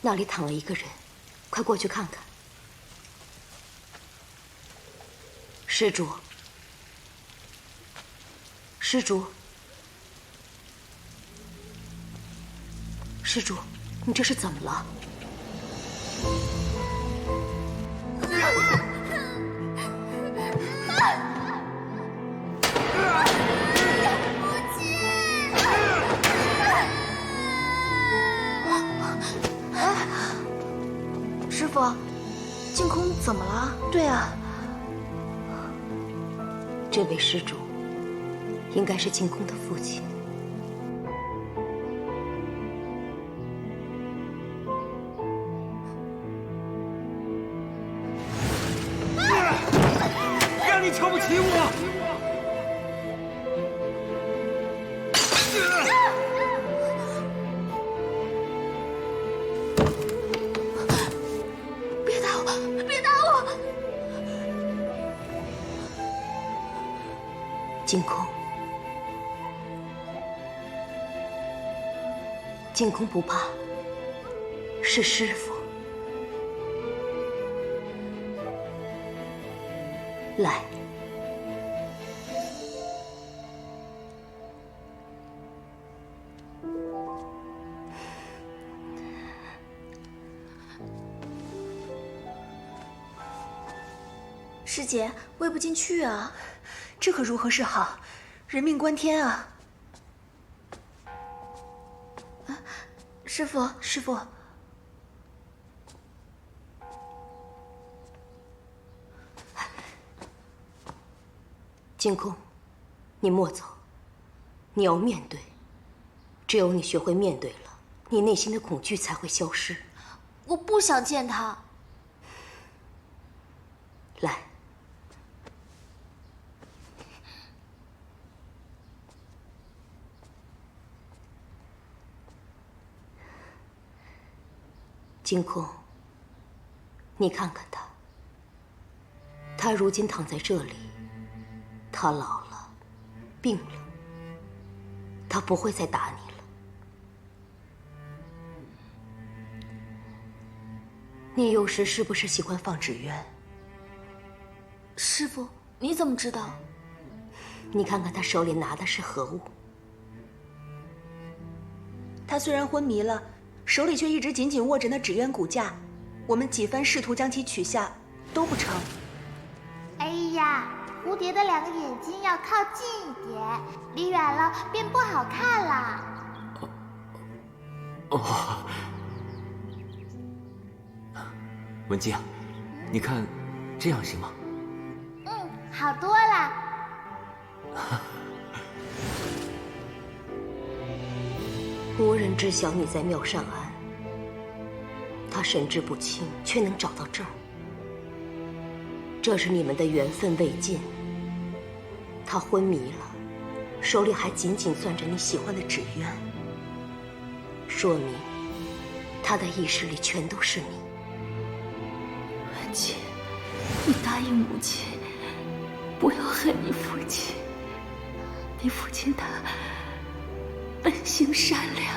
那里躺了一个人，快过去看看。施主，施主，施主，你这是怎么了？师傅，净空怎么了？对啊，这位施主应该是净空的父亲。让你瞧不起我！别打我！别打我！净空，净空不怕，是师父。来，师姐，喂不进去啊，这可如何是好？人命关天啊！啊，师父，师父。净空，你莫走，你要面对。只有你学会面对了，你内心的恐惧才会消失。我不想见他。来，净空，你看看他，他如今躺在这里。他老了，病了，他不会再打你了。你有时是不是喜欢放纸鸢？师父，你怎么知道？你看看他手里拿的是何物？他虽然昏迷了，手里却一直紧紧握着那纸鸢骨架。我们几番试图将其取下，都不成。哎呀！蝴蝶的两个眼睛要靠近一点，离远了便不好看啦。哦，文姬啊，你看这样行吗？嗯，好多了。无人知晓你在妙善庵，他神志不清，却能找到这儿，这是你们的缘分未尽。他昏迷了，手里还紧紧攥着你喜欢的纸鸢，说明他的意识里全都是你。文姬，你答应母亲，不要恨你父亲。你父亲他本性善良。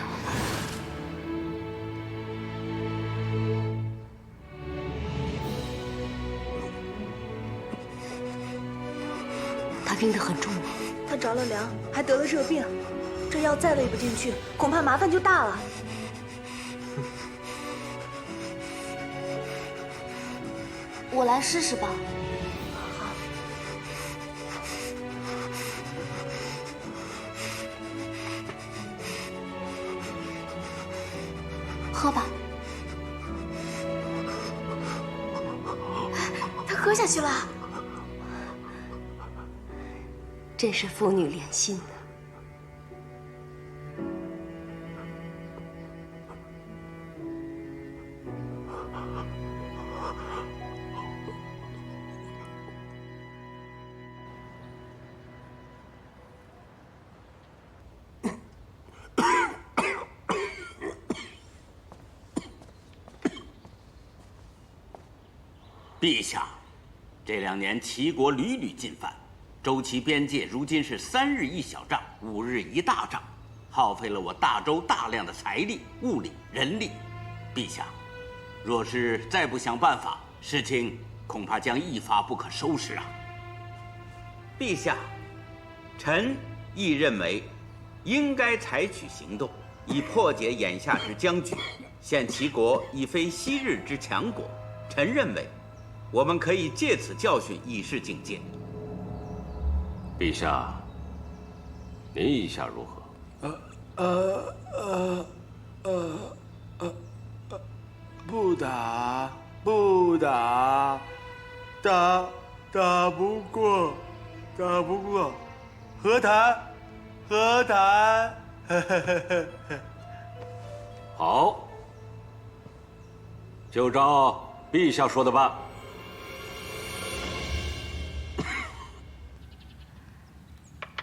他病得很重吗？他着了凉，还得了热病，这药再喂不进去，恐怕麻烦就大了。我来试试吧。喝吧。他喝下去了。真是父女连心呢。陛下，这2年齐国屡屡进犯，周齐边界如今是3日一小仗，5日一大仗，耗费了我大周大量的财力、物力、人力。陛下，若是再不想办法，事情恐怕将一发不可收拾啊！陛下，臣亦认为，应该采取行动，以破解眼下之僵局。现齐国已非昔日之强国，臣认为，我们可以借此教训，以示警戒。陛下，您意下如何？不打，不打，打不过，和谈，和谈。好，就照陛下说的办。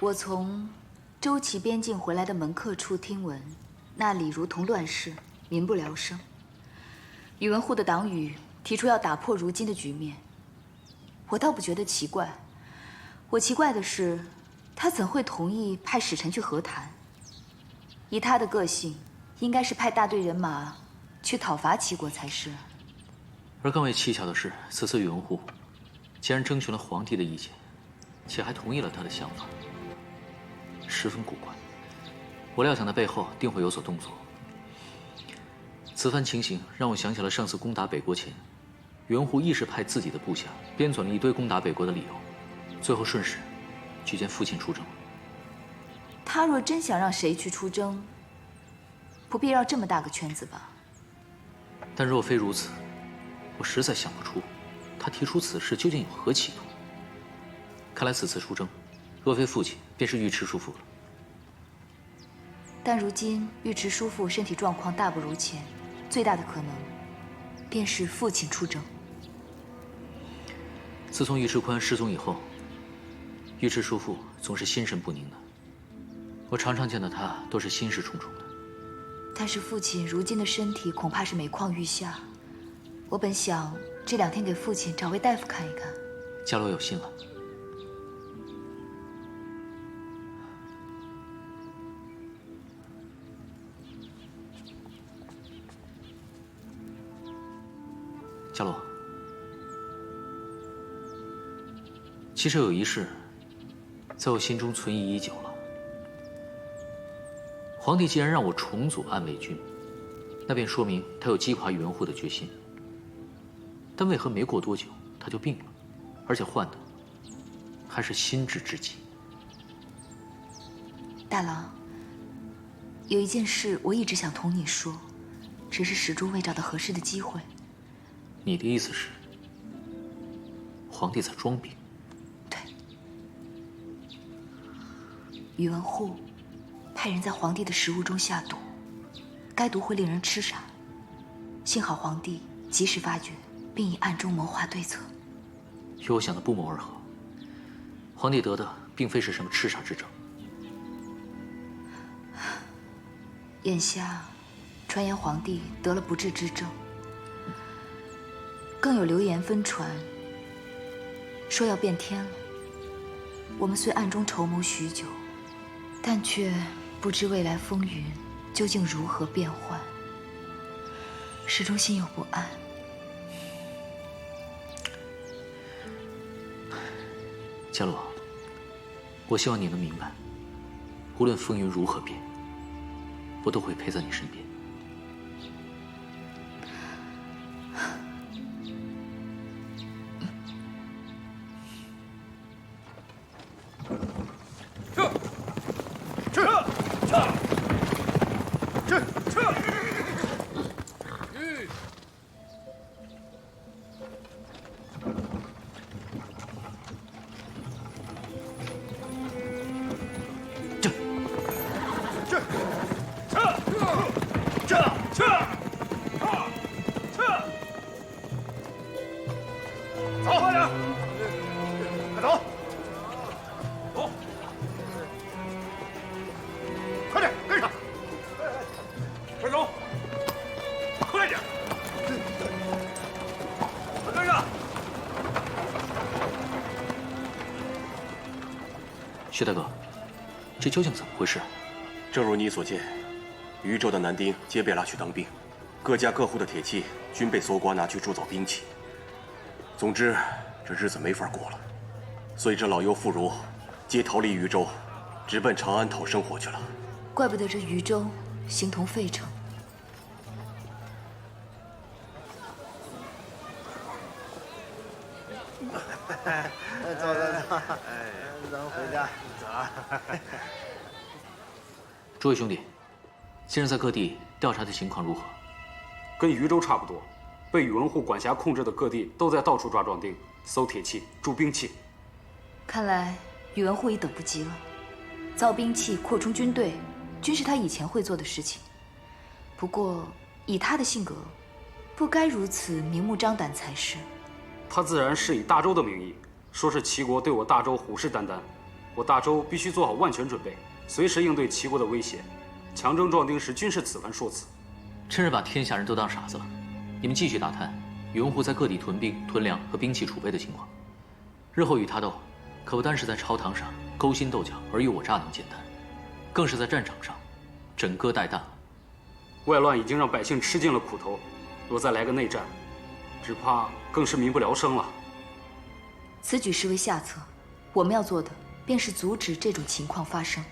我从周齐边境回来的门客处听闻，那里如同乱世，民不聊生。宇文护的党羽提出要打破如今的局面，我倒不觉得奇怪。我奇怪的是，他怎会同意派使臣去和谈？以他的个性，应该是派大队人马去讨伐齐国才是。而更为蹊跷的是，此次宇文护竟然征询了皇帝的意见，且还同意了他的想法，十分古怪。我料想他背后定会有所动作。此番情形让我想起了上次攻打北国前，宇文护亦是派自己的部下编纂了一堆攻打北国的理由，最后顺势举荐父亲出征。他若真想让谁去出征，不必绕这么大个圈子吧？但若非如此，我实在想不出他提出此事究竟有何企图。看来此次出征，若非父亲，便是尉迟叔父了。但如今尉迟叔父身体状况大不如前，最大的可能便是父亲出征。自从尉迟宽失踪以后，尉迟叔父总是心神不宁的，我常常见到他都是心事重重的。但是父亲如今的身体恐怕是每况愈下，我本想这2天给父亲找位大夫看一看。伽罗有信了。伽罗，其实有一事，在我心中存疑已久了。皇帝既然让我重组暗卫军，那便说明他有击垮宇文护的决心。但为何没过多久他就病了，而且患的还是心智之疾？大郎，有一件事我一直想同你说，只是始终未找到合适的机会。你的意思是，皇帝在装病？对，宇文护派人在皇帝的食物中下毒，该毒会令人痴傻。幸好皇帝及时发觉，并已暗中谋划对策。与我想的不谋而合。皇帝得的并非是什么痴傻之症。眼下，传言皇帝得了不治之症。更有流言纷传，说要变天了。我们虽暗中筹谋许久，但却不知未来风云究竟如何变幻，始终心有不安。伽罗，我希望你能明白，无论风云如何变，我都会陪在你身边。走，快点，快走，走，快点跟上，快走，快点，快跟上。薛大哥，这究竟怎么回事？正如你所见，渝州的男丁皆被拉去当兵，各家各户的铁器均被搜刮拿去铸造兵器。总之，这日子没法过了，所以这老幼妇孺皆逃离渝州，直奔长安讨生活去了。怪不得这渝州形同废城。走，咱们回家。走。诸位兄弟，现在在各地调查的情况如何？跟渝州差不多，被宇文护管辖控制的各地都在到处抓壮丁、搜铁器、铸兵器。看来宇文护已等不及了，造兵器、扩充军队，均是他以前会做的事情。不过以他的性格，不该如此明目张胆才是。他自然是以大周的名义，说是齐国对我大周虎视眈眈，我大周必须做好万全准备，随时应对齐国的威胁。强征壮丁时均是此番说辞。真是把天下人都当傻子了。你们继续打探宇文护在各地屯兵、屯粮和兵器储备的情况。日后与他斗，可不单是在朝堂上勾心斗角、尔虞我诈那么简单，更是在战场上枕戈待旦。外乱已经让百姓吃尽了苦头，若再来个内战，只怕更是民不聊生了。此举实为下策，我们要做的便是阻止这种情况发生。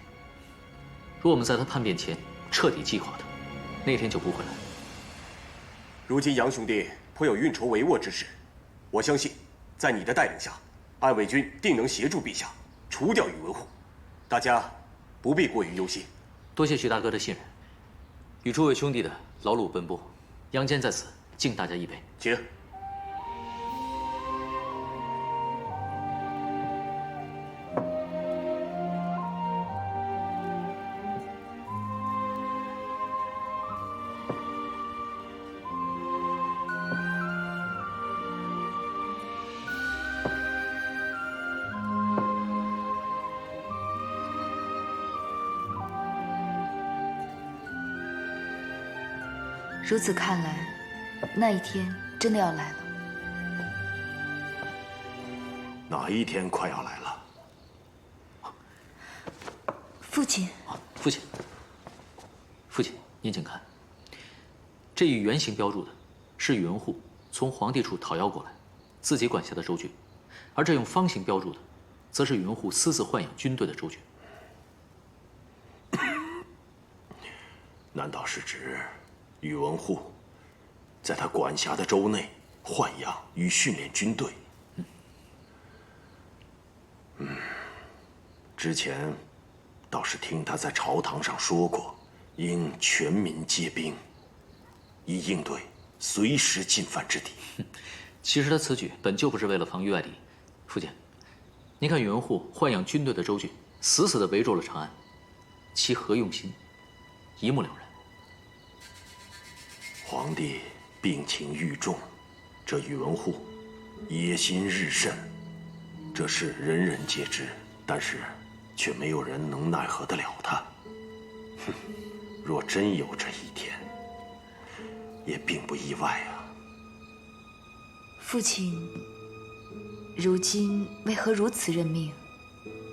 若我们在他叛变前彻底击垮他，那天就不会来。如今杨兄弟颇有运筹帷幄之势，我相信，在你的带领下，暗卫军定能协助陛下除掉宇文护。大家不必过于忧心。多谢徐大哥的信任，与诸位兄弟的劳碌奔波，杨坚在此敬大家一杯。请。如此看来，那一天真的要来了。哪一天快要来了？父亲，父亲，父亲，您请看，这以圆形标注的是宇文护从皇帝处讨要过来，自己管辖的州郡，而这用方形标注的，则是宇文护私自豢养军队的州郡。难道是指宇文护在他管辖的州内豢养与训练军队？之前倒是听他在朝堂上说过，应全民皆兵，以应对随时进犯之敌。其实他此举本就不是为了防御外敌。父亲，您看宇文护豢养军队的州郡，死死地围住了长安，其何用心，一目了然。皇帝病情愈重，这宇文护野心日甚，这事人人皆知，但是却没有人能奈何得了他。哼，若真有这一天，也并不意外啊。父亲，如今为何如此认命？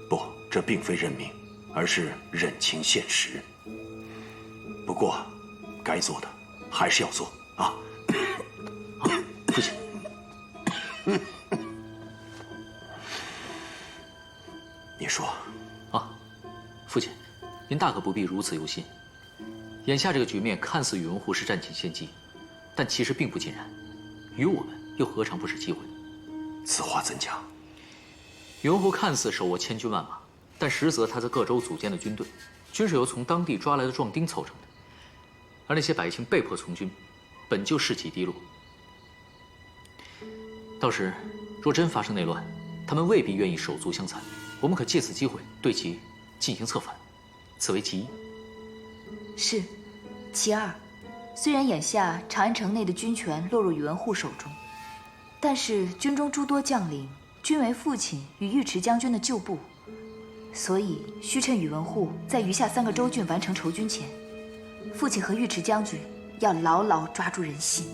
不，这并非认命，而是认清现实。不过，该做的还是要做啊！父亲，你说啊，父亲，您大可不必如此忧心。眼下这个局面看似宇文护是占尽先机，但其实并不尽然，于我们又何尝不是机会？此话怎讲？宇文护看似手握千军万马，但实则他在各州组建的军队，均是由从当地抓来的壮丁凑成的。而那些百姓被迫从军，本就士气低落。到时若真发生内乱，他们未必愿意手足相残。我们可借此机会对其进行策反，此为其一。是，其二，虽然眼下长安城内的军权落入宇文护手中，但是军中诸多将领均为父亲与尉迟将军的旧部，所以需趁宇文护在余下3个州郡完成筹军前，父亲和尉迟将军要牢牢抓住人心。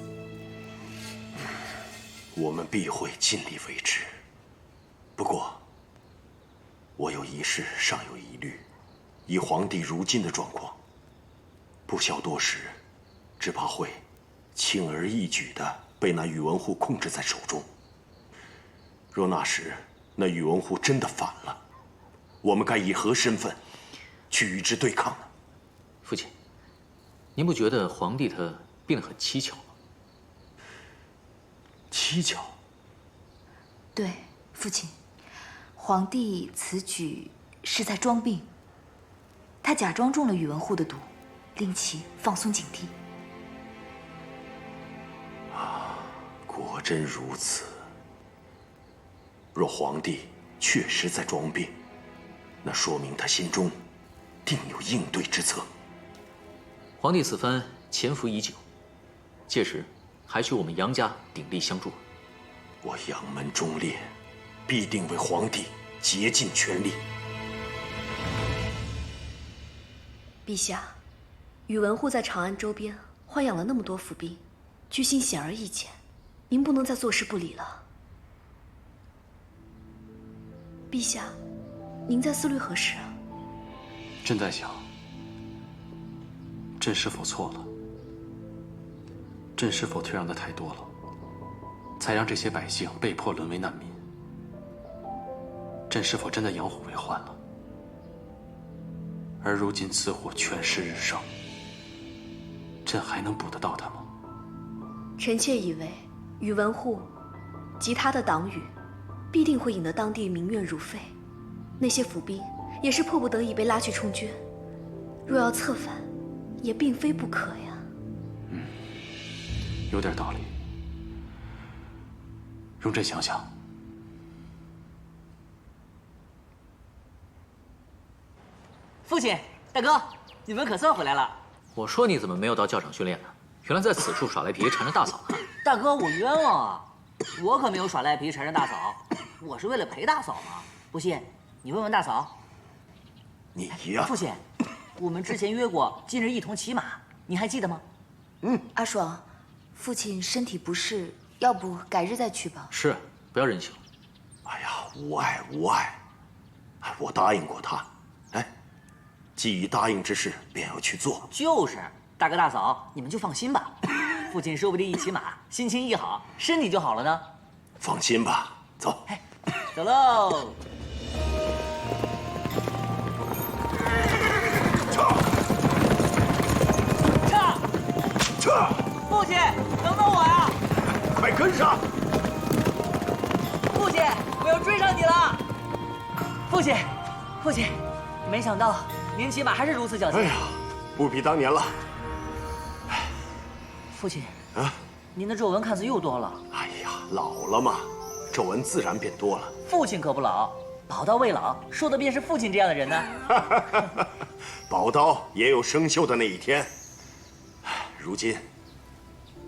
我们必会尽力为之。不过，我有一事尚有疑虑：以皇帝如今的状况，不消多时，只怕会轻而易举地被那宇文护控制在手中。若那时那宇文护真的反了，我们该以何身份去与之对抗呢？父亲，您不觉得皇帝他病得很蹊跷吗？蹊跷？对，父亲，皇帝此举是在装病。他假装中了宇文护的毒，令其放松警惕。果真如此。若皇帝确实在装病，那说明他心中定有应对之策。皇帝此番潜伏已久，届时还需我们杨家鼎力相助。我杨门忠烈，必定为皇帝竭尽全力。陛下，宇文护在长安周边豢养了那么多伏兵，居心显而易见，您不能再坐视不理了。陛下，您在思虑何事啊？朕在想，朕是否错了？朕是否退让的太多了，才让这些百姓被迫沦为难民？朕是否真的养虎为患了？而如今此虎权势日盛，朕还能捕得到他吗？臣妾以为，宇文护及他的党羽，必定会引得当地民怨如沸。那些伏兵也是迫不得已被拉去充军，若要策反，也并非不可呀。有点道理。容朕想想。父亲，大哥，你们可算回来了。我说你怎么没有到教场训练呢？原来在此处耍赖皮缠着大嫂呢。大哥，我冤枉啊！我可没有耍赖皮缠着大嫂，我是为了陪大嫂嘛。不信，你问问大嫂。你呀，父亲，我们之前约过今日一同骑马，你还记得吗？阿爽，父亲身体不适，要不改日再去吧。是，不要任性。哎呀，无碍无碍，我答应过他。哎，既已答应之事，便要去做。就是，大哥大嫂，你们就放心吧。父亲说不定一骑马，心情一好，身体就好了呢。放心吧，走。走喽。撤！父亲，等等我呀！快跟上！父亲，我要追上你了！父亲，父亲，没想到您骑马还是如此矫健。哎呀，不比当年了。父亲，您的皱纹看似又多了。哎呀，老了嘛，皱纹自然变多了。父亲可不老，宝刀未老，说的便是父亲这样的人呢。宝刀也有生锈的那一天。如今，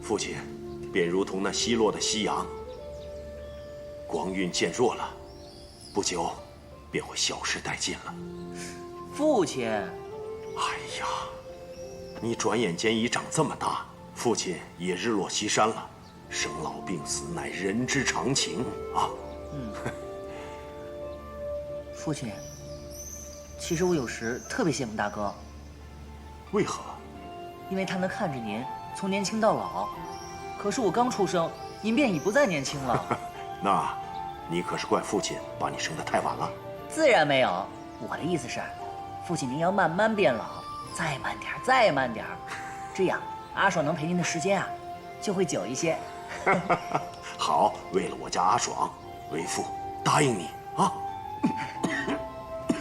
父亲便如同那西落的夕阳，光晕渐弱了，不久便会消失殆尽了。父亲，哎呀，你转眼间已长这么大，父亲也日落西山了。生老病死乃人之常情啊。父亲，其实我有时特别羡慕大哥。为何？因为他能看着您从年轻到老，可是我刚出生，您便已不再年轻了。那，你可是怪父亲把你生得太晚了？自然没有，我的意思是，父亲您要慢慢变老，再慢点，再慢点，这样阿爽能陪您的时间啊，就会久一些。好，为了我家阿爽，为父答应你啊。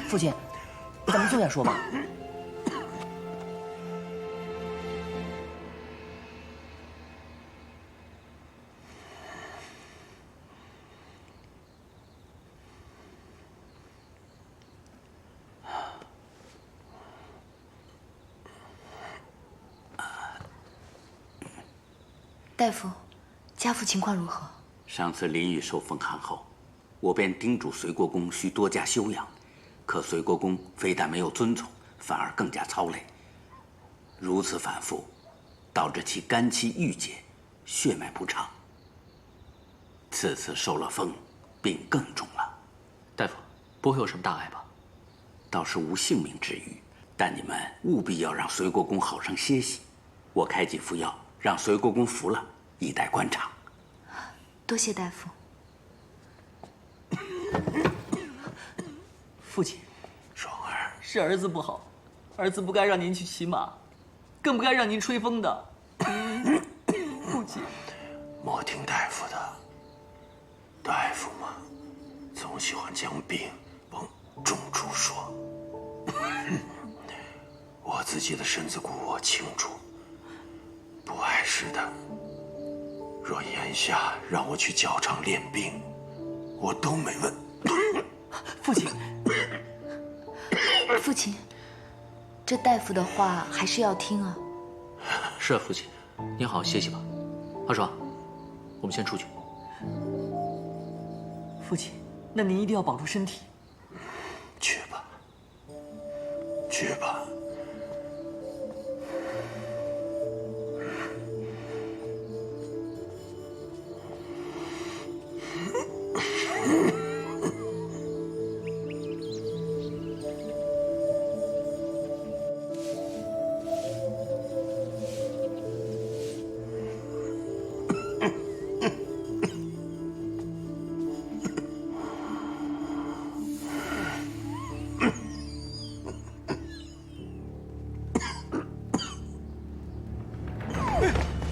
父亲，咱们坐下说吧。大夫，家父情况如何？上次林玉受封汉后，我便叮嘱隋国公需多加休养，可隋国公非但没有遵从，反而更加操累。如此反复，导致其肝气郁结，血脉不畅。此次受了封，病更重了。大夫，不会有什么大碍吧？倒是无性命之虞，但你们务必要让隋国公好生歇息。我开几副药，让隋国公服了，以待观察。多谢大夫。父亲，爽儿，是儿子不好，儿子不该让您去骑马，更不该让您吹风的。父亲，莫听大夫的。大夫嘛，总喜欢将病往重处说。我自己的身子骨我清楚，不碍事的。若眼下让我去教场练兵，我都没问。父亲，父亲，这大夫的话还是要听啊。是啊，父亲，您好好歇息吧。阿爽，我们先出去。父亲，那您一定要保住身体。去吧，去吧。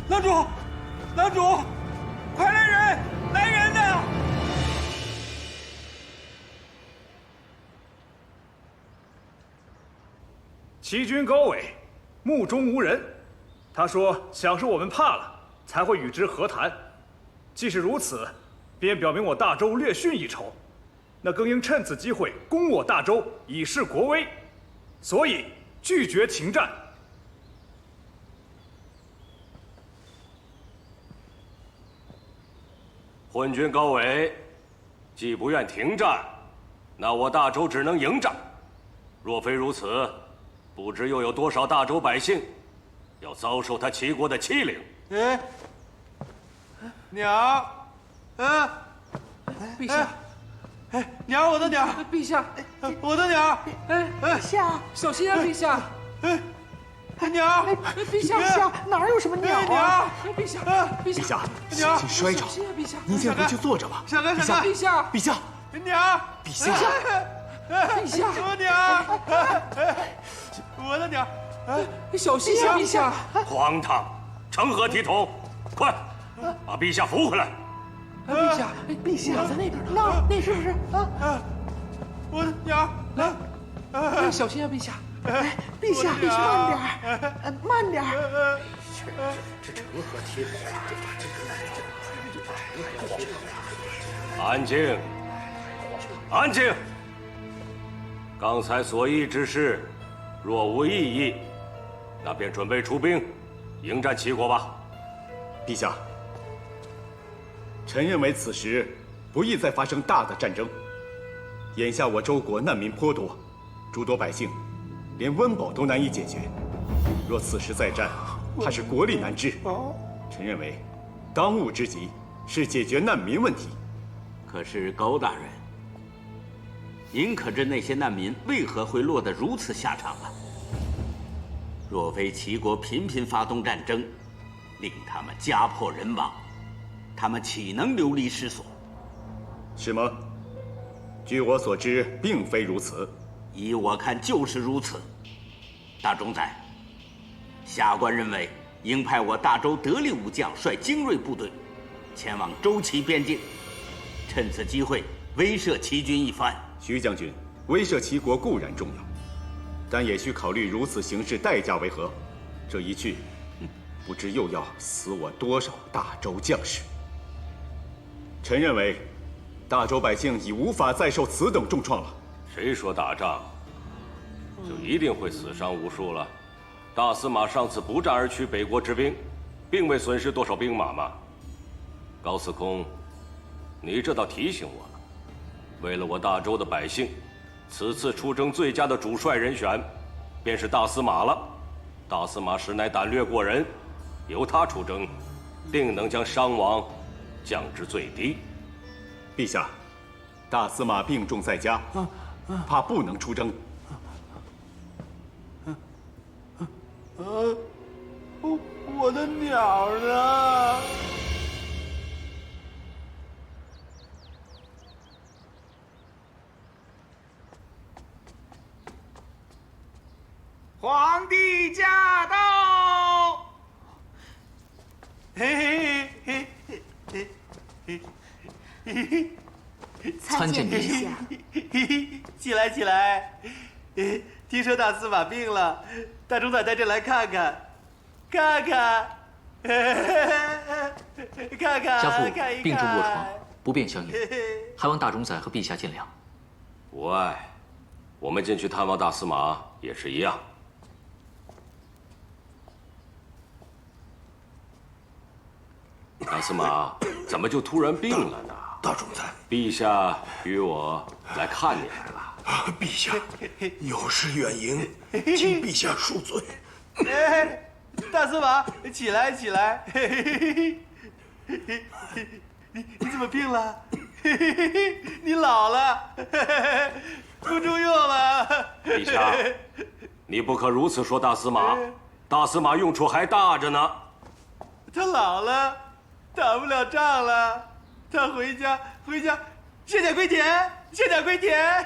郎主，郎主，快来人！来人呐！齐军高纬，目中无人。他说想是我们怕了，才会与之和谈。既是如此，便表明我大周略逊一筹，那更应趁此机会攻我大周，以示国威。所以拒绝停战。昏君高纬，既不愿停战，那我大周只能迎战。若非如此，不知又有多少大周百姓要遭受他齐国的欺凌。哎，娘，陛下，哎，娘，我的娘，陛下，我的娘，哎，陛下，小心啊，陛下，娘，陛下，陛下，哪有什么鸟啊？陛下，陛下，小心摔着。您先回去坐着吧。闪开，陛下，陛下，陛下，娘，陛下，陛下，我娘，我的娘，小心啊，陛下！荒唐，成何体统！快，把陛下扶回来！陛下，陛下在那边，那是不是？我的娘，来，小心啊，陛下！哎，陛下，慢点，慢点。这成何体统？安静，安静！刚才所议之事，若无异议，那便准备出兵，迎战齐国吧。陛下，臣认为此时不宜再发生大的战争。眼下我周国难民颇多，诸多百姓连温饱都难以解决。若此时再战，怕是国力难支。臣认为，当务之急是解决难民问题。可是高大人，您可知那些难民为何会落得如此下场啊？若非齐国频频发动战争，令他们家破人亡，他们岂能流离失所？是吗？据我所知，并非如此。依我看，就是如此。大冢宰，下官认为应派我大周得力武将率精锐部队，前往周齐边境，趁此机会威慑齐军一番。徐将军，威慑齐国固然重要，但也需考虑如此行事代价为何。这一去，不知又要死我多少大周将士。臣认为，大周百姓已无法再受此等重创了。谁说打仗就一定会死伤无数了？大司马上次不战而屈北国之兵，并未损失多少兵马嘛。高司空你这倒提醒我了。为了我大周的百姓，此次出征最佳的主帅人选，便是大司马了。大司马实乃胆略过人，由他出征，定能将伤亡降至最低。陛下，大司马病重在家，怕不能出征。我的鸟呢？皇帝驾到！嘿嘿嘿嘿嘿嘿嘿！参见陛下。起来起来！听说大司马病了，大冢仔带朕来看看，看看，看看。家父病重卧床，不便相迎，还望大冢仔和陛下见谅。无碍，我们进去探望大司马也是一样。大司马怎么就突然病了呢？大冢仔，陛下与我来看你来了。陛下有失远迎，请陛下恕罪。大司马，起来起来！你怎么病了？你老了，不中用了。陛下，你不可如此说大司马，大司马用处还大着呢。他老了，打不了仗了，他回家卸甲归田，卸甲归田。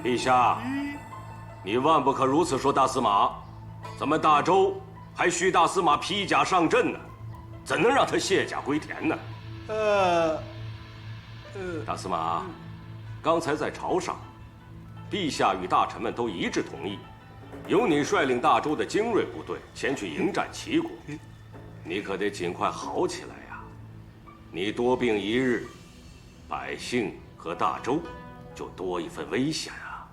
陛下，你万不可如此说大司马，咱们大周还需大司马披甲上阵呢，怎能让他卸甲归田呢？大司马，刚才在朝上，陛下与大臣们都一致同意，由你率领大周的精锐部队前去迎战齐国，你可得尽快好起来呀！你多病一日，百姓和大周就多一份危险啊！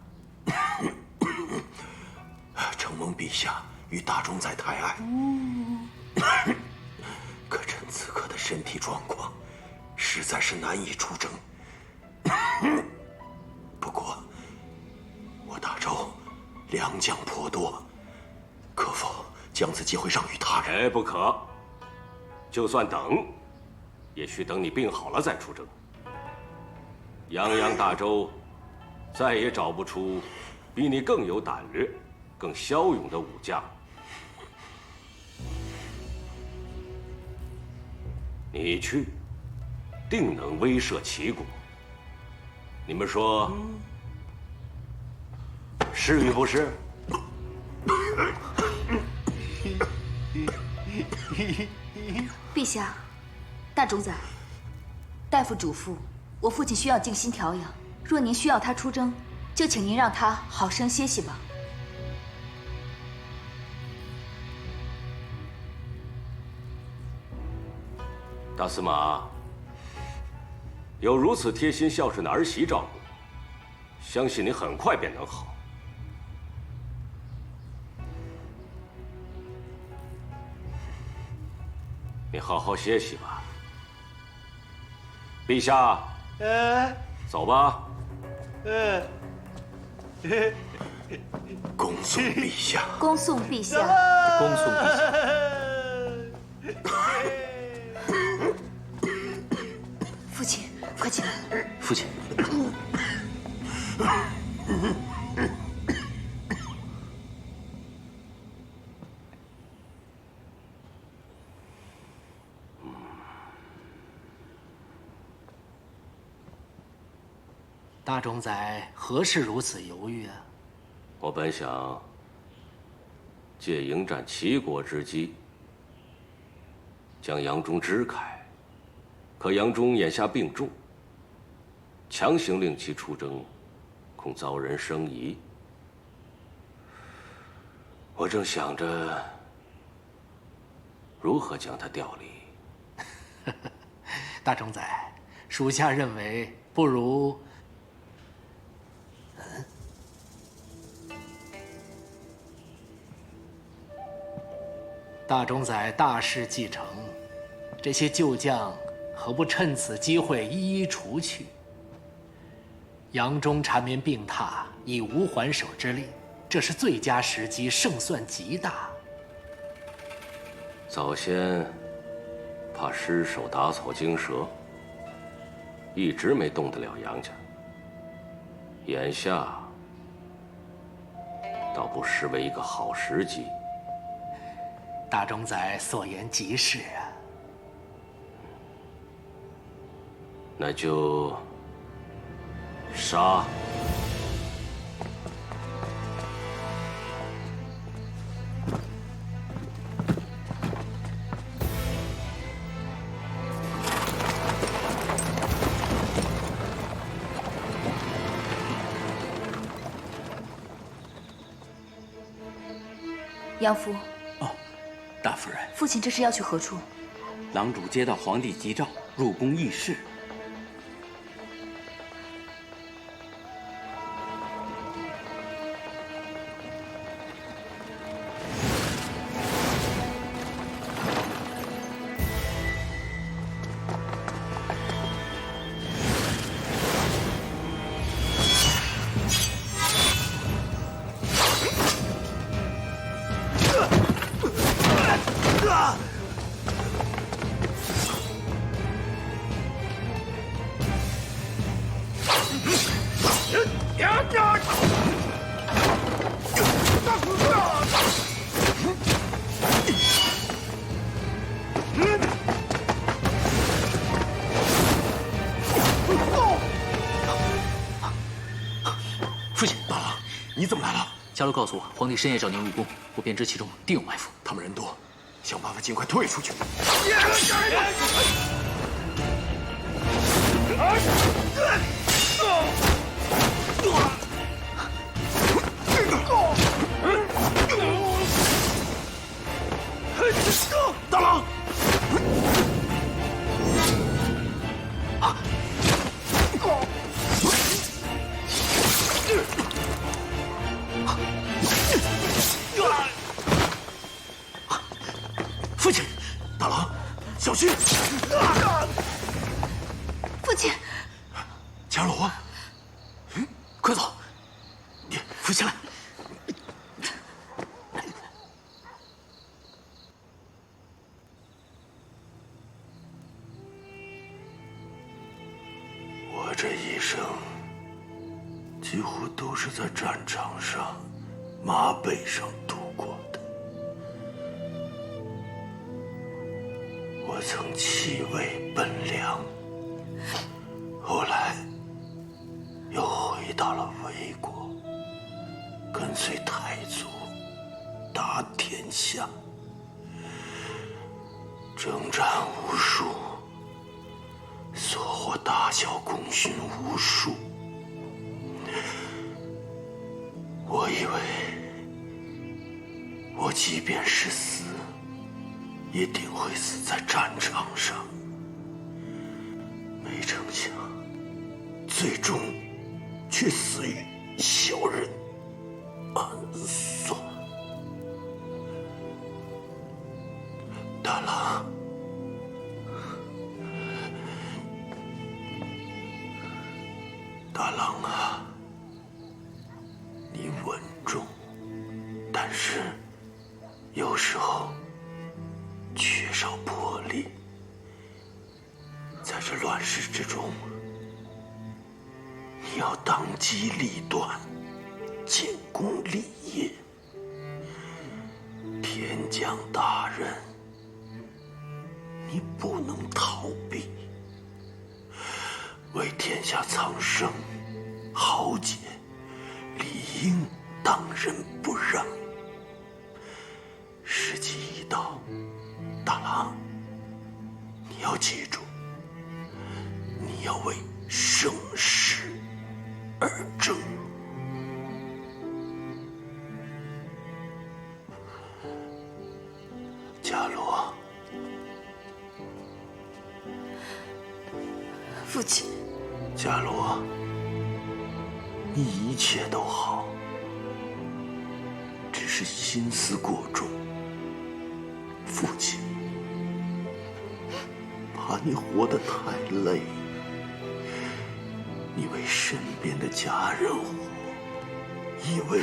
承蒙陛下与大冢仔抬爱，可朕此刻的身体状况，实在是难以出征。不过，我大周良将颇多，可否将此机会让与他人？不可。就算等，也需等你病好了再出征。泱泱大周，再也找不出比你更有胆略、更骁勇的武将。你去，定能威慑齐国。你们说，是与不是？陛下，大冢仔，大夫嘱咐，我父亲需要静心调养。若您需要他出征，就请您让他好生歇息吧。大司马，有如此贴心孝顺的儿媳照顾，相信你很快便能好。你好好歇息吧。陛下，走吧。恭送陛下。恭送陛下。恭送陛下。父亲，快起来！父亲。大冢仔何事如此犹豫啊？我本想借迎战齐国之机，将杨忠支开，可杨忠眼下病重，强行令其出征，恐遭人生疑。我正想着如何将他调离。大冢宰，属下认为不如……大冢宰大势既成，这些旧将何不趁此机会一一除去？杨忠缠绵病榻，已无还手之力，这是最佳时机，胜算极大。早先怕失手打草惊蛇，一直没动得了杨家。眼下倒不失为一个好时机。大冢宰所言极是啊。那就杀！杨夫，大夫人，父亲这是要去何处？郎主接到皇帝急诏，入宫议事。父亲，大郎，你怎么来了？家奴告诉我，皇帝深夜召您入宫，我便知其中定有埋伏。他们人多，想办法尽快退出去。大郎，父亲，大郎，小心！父亲，伽罗，快走！扶起来。我这一生几乎都是在战场上、马背上度过的。我曾弃位奔梁，后来又回到了魏国，跟随太祖打天下，征战无数，所获大小功勋无数。我以为我即便是死，一定会死在战场上，没成想，最终却死于小人暗算。大郎，大郎啊，你稳重，但是有时候缺少魄力。在这乱世之中，你要当机立断，建功立业。天降大任，你不能逃避。为天下苍生，豪杰理应当仁不让。时机一到，大郎，你要记住，你要为生世而争。伽罗，伽罗，你一切都好，只是心思过重。父亲怕你活得太累，你为身边的家人活，亦为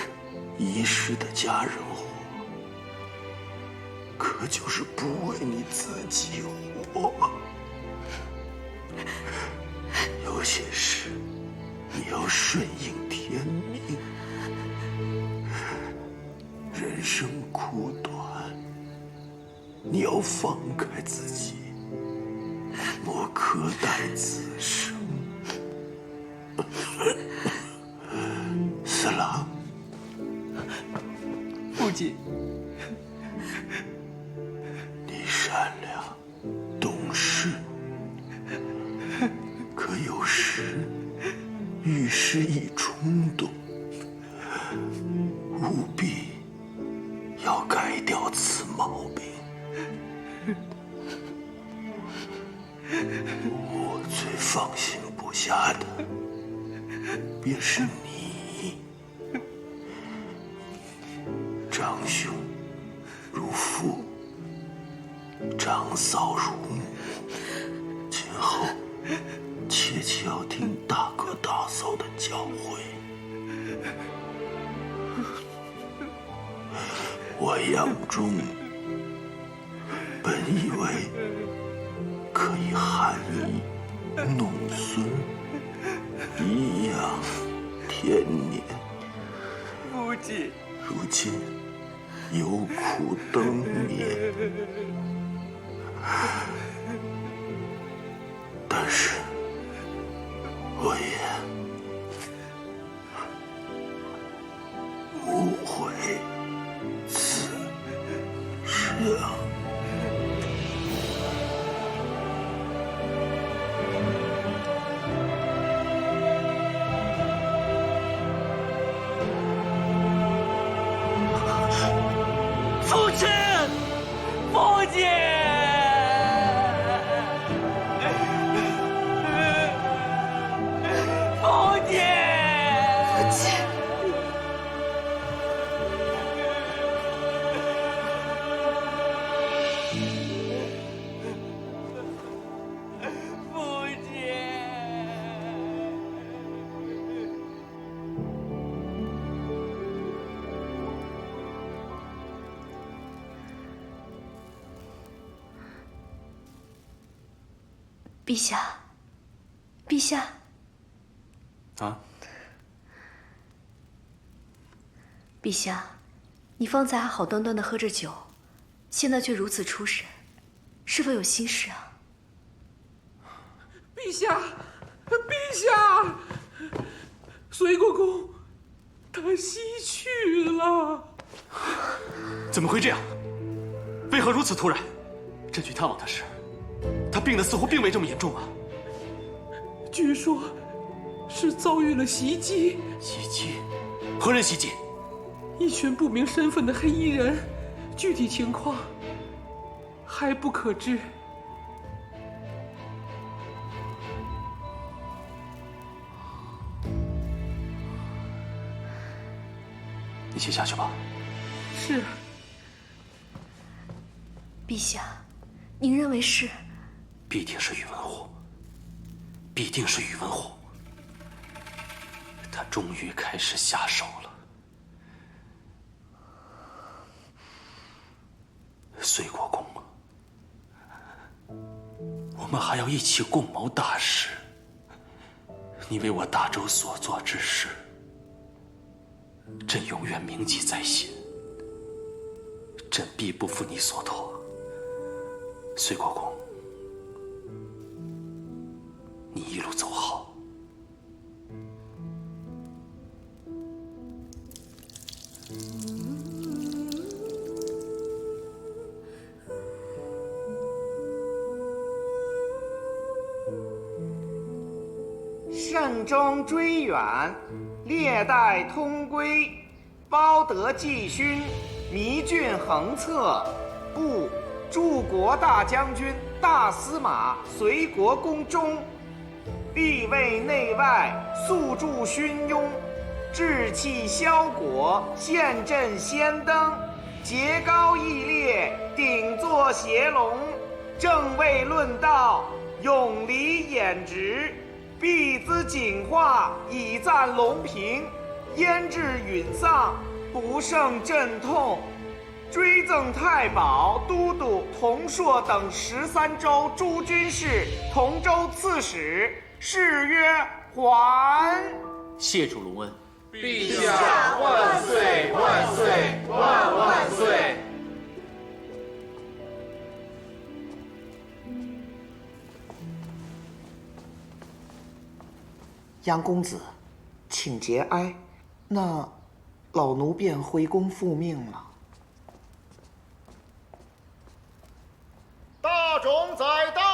遗失的家人活，可就是不为你自己活。有些事你要顺应天命，人生苦短，你要放开自己，莫苛待此生。四郎，父亲，你善良懂事，可有时遇事易冲动，务必要改掉此毛病。我最放心不下的便是你，长兄如父，长嫂如母，今后切切要听大哥大嫂的教诲。我养中本以为可以含饴弄孙，颐养天年，父亲，如今有苦登眠，但是我也无悔此事啊。父亲，父亲，父亲，父亲。陛下，陛下，啊！陛下，你方才还好端端的喝着酒，现在却如此出神，是否有心事啊？陛下，陛下，隋国公他西去了。怎么会这样？为何如此突然？朕去探望他时，他病得似乎并未这么严重啊。据说，是遭遇了袭击。袭击？何人袭击？一群不明身份的黑衣人，具体情况还不可知。你先下去吧。是。陛下，您认为是？必定是宇文护，必定是宇文护。他终于开始下手了。隋国公，我们还要一起共谋大事。你为我大周所做之事，朕永远铭记在心。朕必不负你所托。隋国公，你一路走好。慎终追远，列带通归，包得季勋，弥郡横策，布驻国大将军、大司马、隋国公中。必为内外速助勋庸，志气消果，宪阵先登，节高义烈，顶坐协龙，正位论道，永离演直，必资景化，以赞龙平，焉至允丧，不胜阵痛。追赠太保、都督、同硕等13州诸军事、同州刺史，谥曰桓。谢主隆恩。陛下万岁万岁万万岁！杨公子，请节哀。那老奴便回宫复命了。大冢载道。